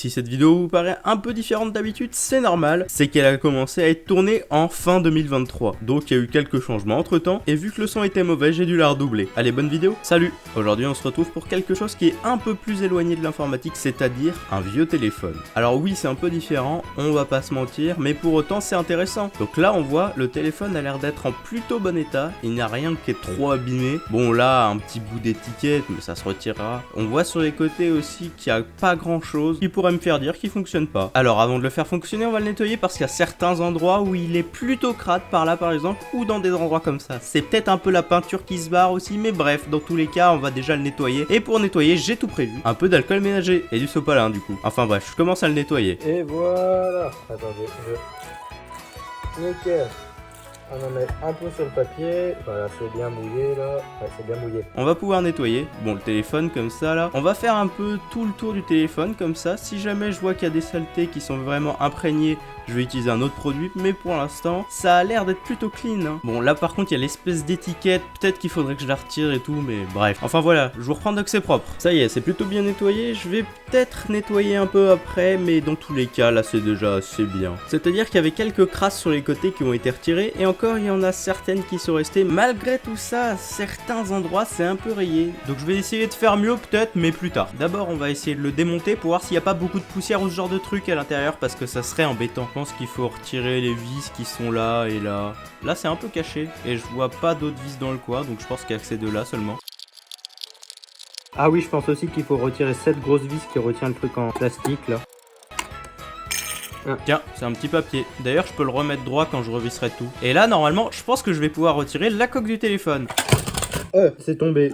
Si cette vidéo vous paraît un peu différente d'habitude, c'est normal, c'est qu'elle a commencé à être tournée en fin 2023. Donc il y a eu quelques changements entre temps, et vu que le son était mauvais, j'ai dû la redoubler. Allez, bonne vidéo, salut! Aujourd'hui on se retrouve pour quelque chose qui est un peu plus éloigné de l'informatique, c'est-à-dire un vieux téléphone. Alors oui, c'est un peu différent, on va pas se mentir, mais pour autant c'est intéressant. Donc là on voit, le téléphone a l'air d'être en plutôt bon état, il n'y a rien qui est trop abîmé. Bon là, un petit bout d'étiquette, mais ça se retirera. On voit sur les côtés aussi qu'il n'y a pas grand chose qui pourrait me faire dire qu'il fonctionne pas. Alors avant de le faire fonctionner, on va le nettoyer parce qu'il y a certains endroits où il est plutôt crade, par là par exemple, ou dans des endroits comme ça. C'est peut-être un peu la peinture qui se barre aussi, mais bref, dans tous les cas, on va déjà le nettoyer. Et pour nettoyer, j'ai tout prévu. Un peu d'alcool ménager et du sopalin du coup. Enfin bref, je commence à le nettoyer. Et voilà. Attendez, nickel. On en met un peu sur le papier. Voilà, c'est bien mouillé là. Ouais, c'est bien mouillé. On va pouvoir nettoyer, bon, le téléphone comme ça là. On va faire un peu tout le tour du téléphone comme ça. Si jamais je vois qu'il y a des saletés qui sont vraiment imprégnées, je vais utiliser un autre produit, mais pour l'instant, ça a l'air d'être plutôt clean, hein. Bon, là par contre, il y a l'espèce d'étiquette, peut-être qu'il faudrait que je la retire et tout, mais bref. Enfin voilà, je vous reprends dès que c'est propre. Ça y est, c'est plutôt bien nettoyé, je vais peut-être nettoyer un peu après, mais dans tous les cas, là c'est déjà assez bien. C'est-à-dire qu'il y avait quelques crasses sur les côtés qui ont été retirées, et encore, il y en a certaines qui sont restées. Malgré tout ça, à certains endroits, c'est un peu rayé. Donc je vais essayer de faire mieux peut-être, mais plus tard. D'abord, on va essayer de le démonter pour voir s'il n'y a pas beaucoup de poussière ou ce genre de truc à l'intérieur, parce que ça serait embêtant. Je pense qu'il faut retirer les vis qui sont là et là. Là c'est un peu caché et je vois pas d'autres vis dans le coin, donc je pense qu'il y a que ces deux là seulement. Ah oui, je pense aussi qu'il faut retirer cette grosse vis qui retient le truc en plastique là. Tiens, c'est un petit papier. D'ailleurs, je peux le remettre droit quand je revisserai tout. Et là, normalement, je pense que je vais pouvoir retirer la coque du téléphone. C'est tombé,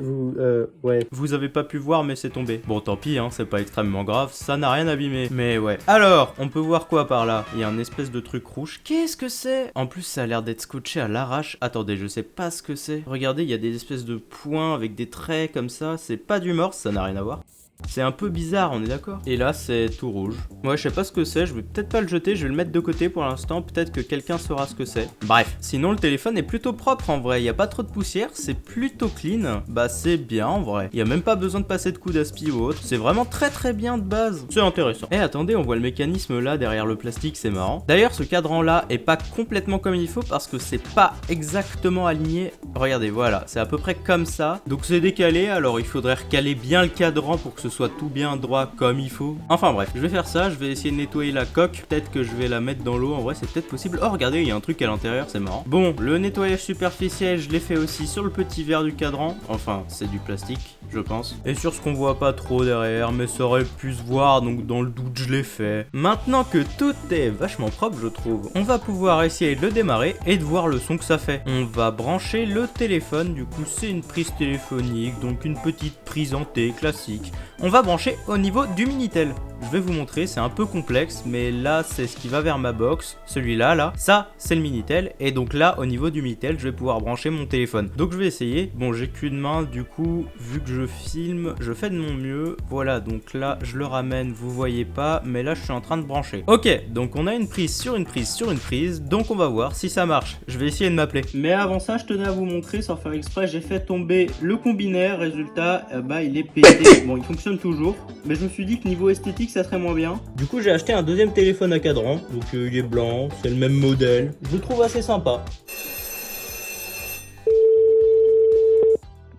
ouais. Vous avez pas pu voir, mais c'est tombé. Bon, tant pis, hein, c'est pas extrêmement grave, ça n'a rien abîmé. Mais ouais. Alors, on peut voir quoi par là? Il y a un espèce de truc rouge. Qu'est-ce que c'est? En plus, ça a l'air d'être scotché à l'arrache. Attendez, je sais pas ce que c'est. Regardez, il y a des espèces de points avec des traits comme ça. C'est pas du morse, ça n'a rien à voir. C'est un peu bizarre, on est d'accord? Et là, c'est tout rouge. Moi, je sais pas ce que c'est, je vais peut-être pas le jeter, je vais le mettre de côté pour l'instant, peut-être que quelqu'un saura ce que c'est. Bref, sinon le téléphone est plutôt propre en vrai, il y a pas trop de poussière, c'est plutôt clean. Bah c'est bien en vrai, il y a même pas besoin de passer de coup d'aspi ou autre, c'est vraiment très bien de base. C'est intéressant. Et attendez, on voit le mécanisme là derrière le plastique, c'est marrant. D'ailleurs, ce cadran là est pas complètement comme il faut parce que c'est pas exactement aligné. Regardez, voilà, c'est à peu près comme ça. Donc c'est décalé, alors il faudrait recaler bien le cadran pour que ce soit tout bien droit comme il faut. Enfin bref, je vais faire ça, je vais essayer de nettoyer la coque, peut-être que je vais la mettre dans l'eau, en vrai c'est peut-être possible. Oh regardez, il y a un truc à l'intérieur, c'est marrant. Bon, le nettoyage superficiel, je l'ai fait aussi sur le petit verre du cadran, enfin c'est du plastique, je pense. Et sur ce qu'on voit pas trop derrière, mais ça aurait pu se voir, donc dans le doute je l'ai fait. Maintenant que tout est vachement propre je trouve, on va pouvoir essayer de le démarrer et de voir le son que ça fait. On va brancher le téléphone, du coup c'est une prise téléphonique, donc une petite prise en T classique. On va brancher au niveau du Minitel. Je vais vous montrer, c'est un peu complexe, mais là c'est ce qui va vers ma box. Celui-là, là, ça c'est le Minitel. Et donc là, au niveau du Minitel, je vais pouvoir brancher mon téléphone. Donc je vais essayer. Bon, j'ai qu'une main, du coup, vu que je filme, je fais de mon mieux. Voilà, donc là, je le ramène, vous voyez pas, mais là je suis en train de brancher. Ok, donc on a une prise sur une prise sur une prise, donc on va voir si ça marche. Je vais essayer de m'appeler. Mais avant ça, je tenais à vous montrer, sans faire exprès, j'ai fait tomber le combinaire. Résultat, bah il est pété. Bon, il fonctionne toujours, mais je me suis dit que niveau esthétique ça serait moins bien. Du coup j'ai acheté un deuxième téléphone à cadran, donc il est blanc, c'est le même modèle, je le trouve assez sympa.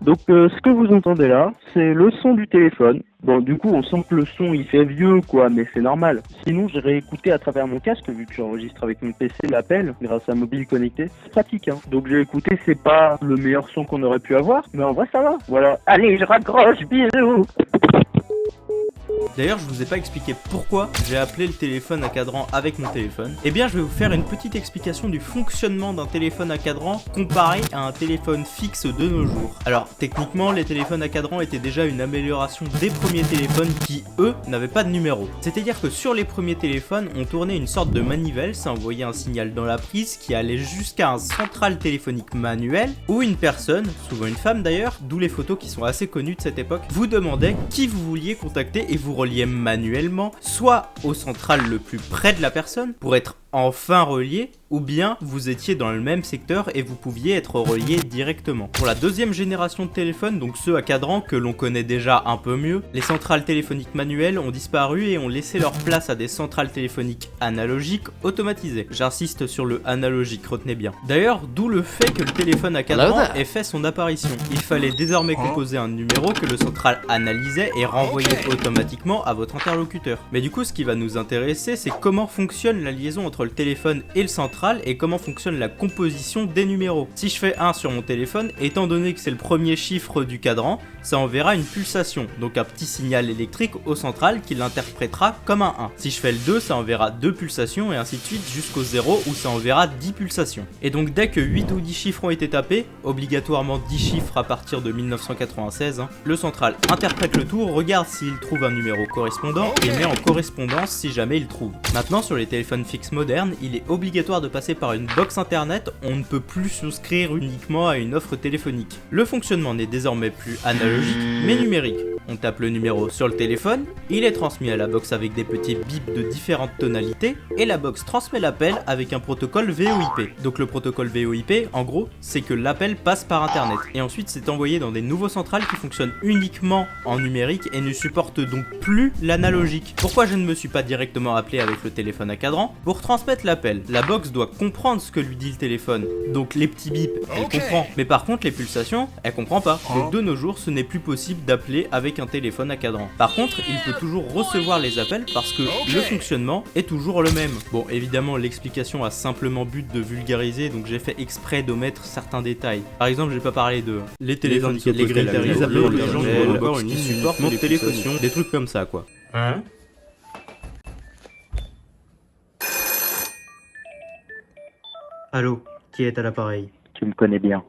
Donc ce que vous entendez là, c'est le son du téléphone. Bon, du coup on sent que le son il fait vieux quoi, mais c'est normal. Sinon j'ai réécouté à travers mon casque, vu que j'enregistre avec mon PC l'appel, grâce à un mobile connecté. C'est pratique hein. Donc j'ai écouté, c'est pas le meilleur son qu'on aurait pu avoir, mais en vrai ça va. Voilà. Allez, je raccroche, bisous. D'ailleurs, je vous ai pas expliqué pourquoi j'ai appelé le téléphone à cadran avec mon téléphone. Eh bien, je vais vous faire une petite explication du fonctionnement d'un téléphone à cadran comparé à un téléphone fixe de nos jours. Alors, techniquement, les téléphones à cadran étaient déjà une amélioration des premiers téléphones qui, eux, n'avaient pas de numéro. C'est-à-dire que sur les premiers téléphones, on tournait une sorte de manivelle, ça envoyait un signal dans la prise qui allait jusqu'à un central téléphonique manuel où une personne, souvent une femme d'ailleurs, d'où les photos qui sont assez connues de cette époque, vous demandait qui vous vouliez contacter et vous reliez manuellement, soit au central le plus près de la personne pour être enfin relié, ou bien vous étiez dans le même secteur et vous pouviez être relié directement. Pour la deuxième génération de téléphones, donc ceux à cadran que l'on connaît déjà un peu mieux, les centrales téléphoniques manuelles ont disparu et ont laissé leur place à des centrales téléphoniques analogiques automatisées. J'insiste sur le analogique, retenez bien. D'ailleurs, d'où le fait que le téléphone à cadran ait fait son apparition. Il fallait désormais composer un numéro que le central analysait et renvoyait automatiquement à votre interlocuteur. Mais du coup, ce qui va nous intéresser, c'est comment fonctionne la liaison entre le téléphone et le central et comment fonctionne la composition des numéros. Si je fais 1 sur mon téléphone, étant donné que c'est le premier chiffre du cadran, ça enverra une pulsation, donc un petit signal électrique au central qui l'interprétera comme un 1. Si je fais le 2, ça enverra 2 pulsations et ainsi de suite jusqu'au 0 où ça enverra 10 pulsations. Et donc dès que 8 ou 10 chiffres ont été tapés, obligatoirement 10 chiffres à partir de 1996, le central interprète le tout, regarde s'il trouve un numéro correspondant et met en correspondance si jamais il trouve. Maintenant sur les téléphones fixes modernes, il est obligatoire de passer par une box internet, on ne peut plus souscrire uniquement à une offre téléphonique. Le fonctionnement n'est désormais plus analogique mais numérique. On tape le numéro sur le téléphone, il est transmis à la box avec des petits bips de différentes tonalités et la box transmet l'appel avec un protocole VoIP. Donc le protocole VoIP, en gros, c'est que l'appel passe par internet et ensuite c'est envoyé dans des nouveaux centrales qui fonctionnent uniquement en numérique et ne supportent donc plus l'analogique. Pourquoi je ne me suis pas directement appelé avec le téléphone à cadran? Pour transmettre l'appel, la box doit comprendre ce que lui dit le téléphone. Donc les petits bips, elle comprend. Mais par contre les pulsations, elle comprend pas. Donc de nos jours, ce n'est plus possible d'appeler avec un téléphone à cadran. Par contre, il peut toujours recevoir les appels parce que le fonctionnement est toujours le même. Bon, évidemment, l'explication a simplement but de vulgariser, donc j'ai fait exprès d'omettre certains détails. Par exemple, j'ai pas parlé de les téléphones, les grilles les appels, les gens qui encore une ligne support, mon téléphone, des trucs comme ça, quoi. Hein? Allô, qui est à l'appareil? Tu me connais bien.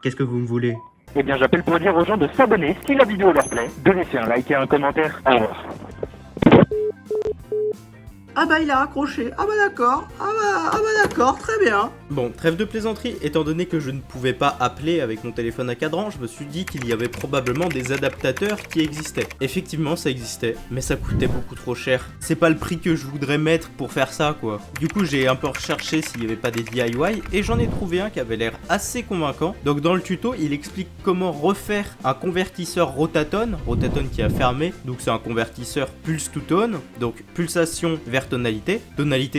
Qu'est-ce que vous me voulez? Eh bien, j'appelle pour dire aux gens de s'abonner si la vidéo leur plaît, de laisser un like et un commentaire. Au revoir. Ah bah il a raccroché, ah bah d'accord, ah bah d'accord, très bien. Bon, trêve de plaisanterie, étant donné que je ne pouvais pas appeler avec mon téléphone à cadran, je me suis dit qu'il y avait probablement des adaptateurs qui existaient. Effectivement, ça existait, mais ça coûtait beaucoup trop cher. C'est pas le prix que je voudrais mettre pour faire ça, quoi. Du coup, j'ai un peu recherché s'il y avait pas des DIY, et j'en ai trouvé un qui avait l'air assez convaincant. Donc dans le tuto, il explique comment refaire un convertisseur Rotatone qui a fermé, donc c'est un convertisseur pulse to tone, donc pulsation vers tonalité,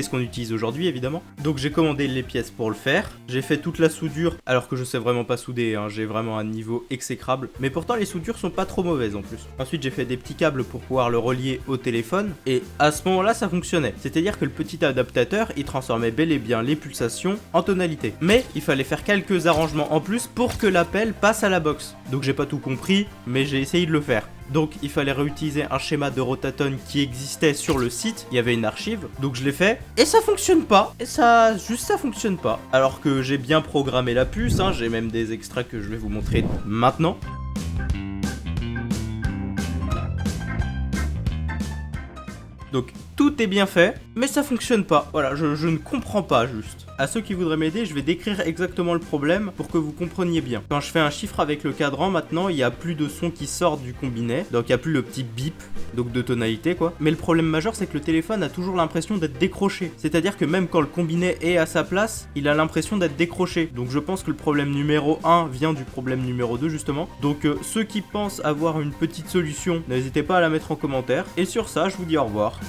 ce qu'on utilise aujourd'hui évidemment. Donc j'ai commandé les pièces pour le faire, j'ai fait toute la soudure alors que je sais vraiment pas souder, hein. J'ai vraiment un niveau exécrable, mais pourtant les soudures sont pas trop mauvaises en plus. Ensuite j'ai fait des petits câbles pour pouvoir le relier au téléphone et à ce moment là ça fonctionnait, c'est-à-dire que le petit adaptateur il transformait bel et bien les pulsations en tonalité, mais il fallait faire quelques arrangements en plus pour que l'appel passe à la box. Donc j'ai pas tout compris, mais j'ai essayé de le faire. Donc il fallait réutiliser un schéma de Rotatone qui existait sur le site, il y avait une archive, donc je l'ai fait, et ça fonctionne pas, et ça fonctionne pas. Alors que j'ai bien programmé la puce, hein, j'ai même des extraits que je vais vous montrer maintenant. Donc tout est bien fait, mais ça fonctionne pas. Voilà, je ne comprends pas juste. À ceux qui voudraient m'aider, je vais décrire exactement le problème pour que vous compreniez bien. Quand je fais un chiffre avec le cadran, maintenant, il n'y a plus de son qui sort du combiné, donc il n'y a plus le petit bip, donc de tonalité quoi. Mais le problème majeur, c'est que le téléphone a toujours l'impression d'être décroché. C'est-à-dire que même quand le combiné est à sa place, il a l'impression d'être décroché. Donc je pense que le problème numéro 1 vient du problème numéro 2 justement. Donc ceux qui pensent avoir une petite solution, n'hésitez pas à la mettre en commentaire. Et sur ça, je vous dis au revoir.